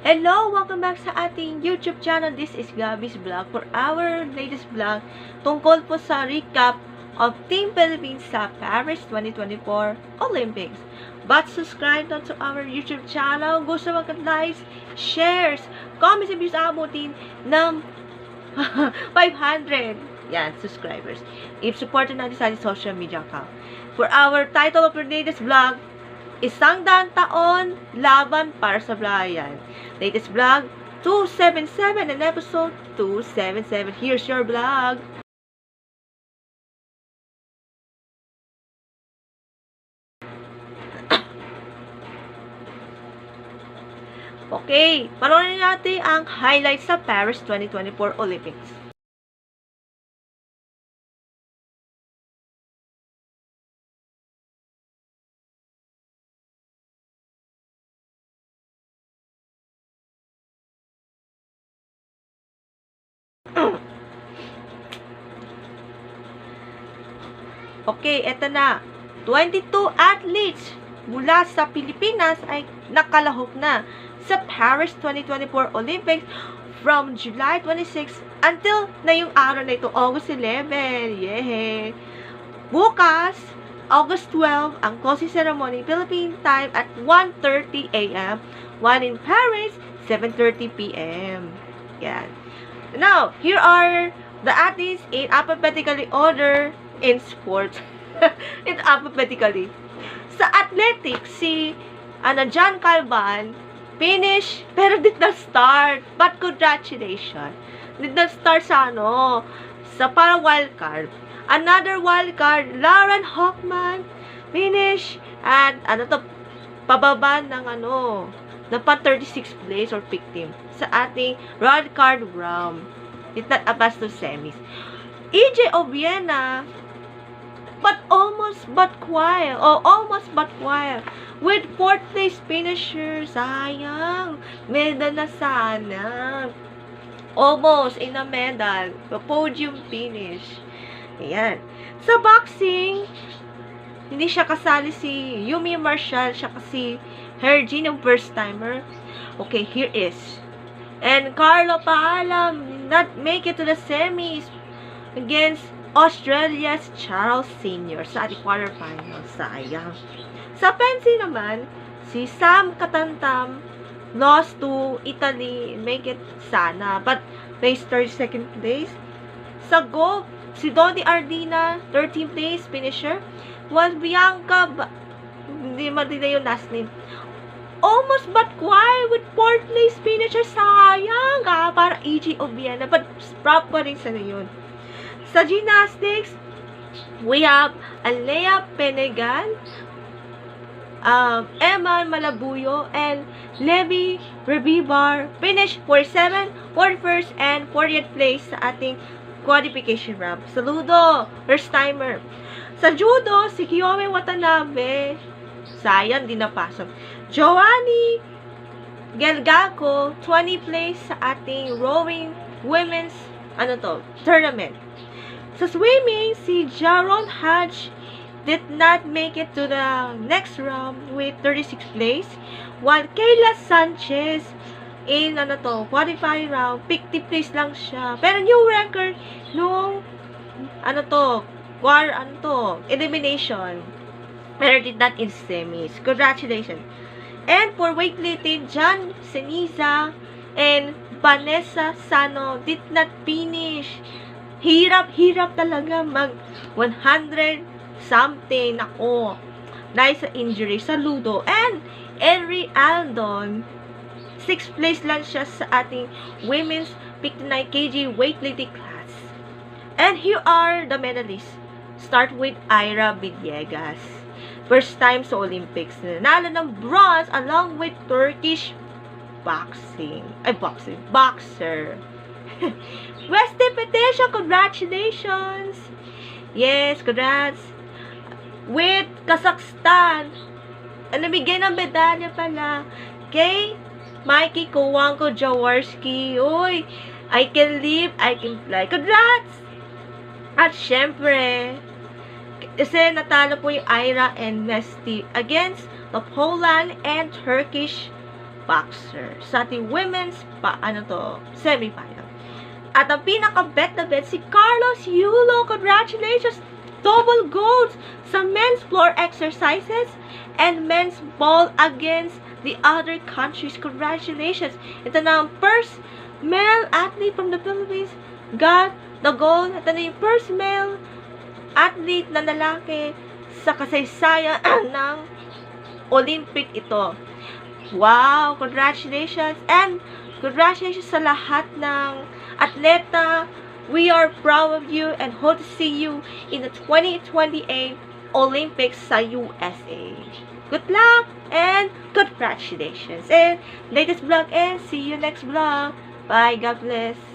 Hello! Welcome back sa ating YouTube channel. This is Gabby's Vlog for our latest vlog tungkol po sa recap of Team Philippines sa Paris 2024 Olympics. But subscribe na to our YouTube channel. Gusto mag-likes, shares, comments, and views abutin ng 500 subscribers. If supported natin sa social media account. For our title of our latest vlog, 100 taon laban para sa Brian. Latest vlog 277 and episode 277. Here's your vlog. Okay, panoorin natin ang highlights sa Paris 2024 Olympics. Okay, eto na. 22 athletes mula sa Pilipinas ay nakalahok na sa Paris 2024 Olympics from July 26 until na yung araw na ito, August 11. Yay! Bukas, August 12, ang closing ceremony, Philippine time at 1:30 a.m. One in Paris, 7:30 p.m. Yan. Now, here are the athletes in alphabetically order in sports. In alphabetically. Sa athletics, si John Calvan finish pero did not start. But congratulations. Did not start sa sa para wildcard. Another wildcard, Lauren Hochman finish at pababa ng ng pa 36th place or pick team sa ating wildcard round. Did not advance to semis. EJ Obiena almost but quiet with 4th place finisher. Sayang, medal na sana, almost in a medal, podium finish. Ayan. Sa boxing, hindi siya kasali si Yumi Marshall, siya kasi Hergin, yung first timer. Okay, here is. And Carlo Paalam not make it to the semis against Australia's Charles Sr. sa ating quarterfinals. Sayang. Sa fencing naman, si Sam Katantam lost to Italy. Make it sana. But placed 32nd place. Sa golf, si Dodi Ardina, 13th place finisher. While Bianca, hindi matindi yung last name, almost but quiet with 4th place finisher. Sayang para EJ Obiena. But prop pa rin sana yun. Sa gymnastics, we have Alea Penegan, Eman Malabuyo, and Levi Rebibar finish 47, 41st, and 40th place sa ating qualification round. Saludo, first timer. Sa judo, si Kiyomi Watanabe, sayang, di napasok. Joanny Gelgaco, 20 place sa ating rowing women's tournament. Sa swimming, si Jaron Hodge did not make it to the next round with 36th place, while Kayla Sanchez in qualifying round, 50th place lang siya. Pero new record nung elimination. Pero did not in semis. Congratulations. And for weightlifting, John Seniza and Vanessa Sano did not finish. Hirap talaga mag 100 something. Nako. Nice injury. Saludo. And Henry Aldon, 6th place lang siya sa ating women's 59 kg weightlifting class. And here are the medalists. Start with Ira Villegas. First time sa Olympics. Nanalo ng bronze along with Turkish boxer. Westy Petition, congratulations! Yes, congrats! With Kazakhstan, nabigyan ng medalya pala kay Mikey Kowanko Jaworski. Uy, I can live, I can fly. Congrats! At syempre, kasi natalo po yung Ira and Mesty against the Poland and Turkish boxer sa ating women's semi-final. At ang pinaka-bet na bet, si Carlos Yulo. Congratulations! Double golds sa men's floor exercises and men's ball against the other countries. Congratulations! Ito na ang first male athlete from the Philippines got the gold. Ito na yung first male athlete na lalaki sa kasaysayan ng Olympic ito. Wow! Congratulations! And congratulations sa lahat ng atleta. We are proud of you and hope to see you in the 2028 Olympics sa USA. Good luck and congratulations. And latest vlog and see you next vlog. Bye. God bless.